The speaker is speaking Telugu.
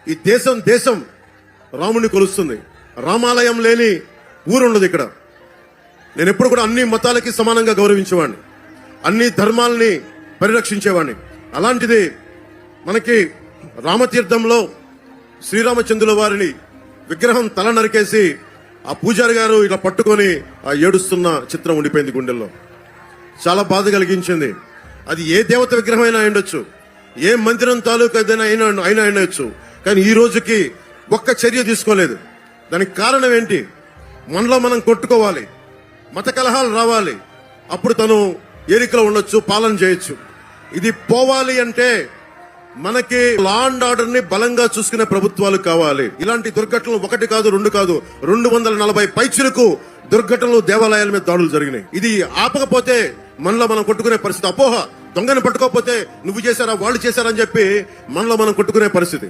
ఈ దేశం రాముడిని కొలుస్తుంది. రామాలయం లేని ఊరుండదు ఇక్కడ. నేను ఎప్పుడు కూడా అన్ని మతాలకి సమానంగా గౌరవించేవాడిని, అన్ని ధర్మాలని పరిరక్షించేవాడిని. అలాంటిది మనకి రామతీర్థంలో శ్రీరామచంద్రుల వారిని విగ్రహం తల నరికేసి ఆ పూజారి గారు ఇలా పట్టుకొని ఆ ఏడుస్తున్న చిత్రం ఉండిపోయింది గుండెల్లో. చాలా బాధ కలిగించింది. అది ఏ దేవత విగ్రహం అయినా ఉండొచ్చు, ఏ మందిరం తాలూకు ఏదైనా అయినా ఉండొచ్చు, కానీ ఈ రోజుకి ఒక్క చర్య తీసుకోలేదు. దానికి కారణం ఏంటి? మనలో మనం కొట్టుకోవాలి, మత కలహాలు రావాలి, అప్పుడు తను ఏరికలో ఉండొచ్చు, పాలన చేయొచ్చు. ఇది పోవాలి అంటే మనకి లా అండ్ ఆర్డర్ ని బలంగా చూసుకునే ప్రభుత్వాలు కావాలి. ఇలాంటి దుర్ఘటనలు 1 కాదు 2 కాదు 240 పైచులకు దుర్ఘటనలు దేవాలయాల మీద దాడులు జరిగినాయి. ఇది ఆపకపోతే మనలో మనం కొట్టుకునే పరిస్థితి. అపోహ, దొంగని పట్టుకోకపోతే నువ్వు చేశారా వాళ్ళు చేశారని చెప్పి మనలో మనం కొట్టుకునే పరిస్థితి.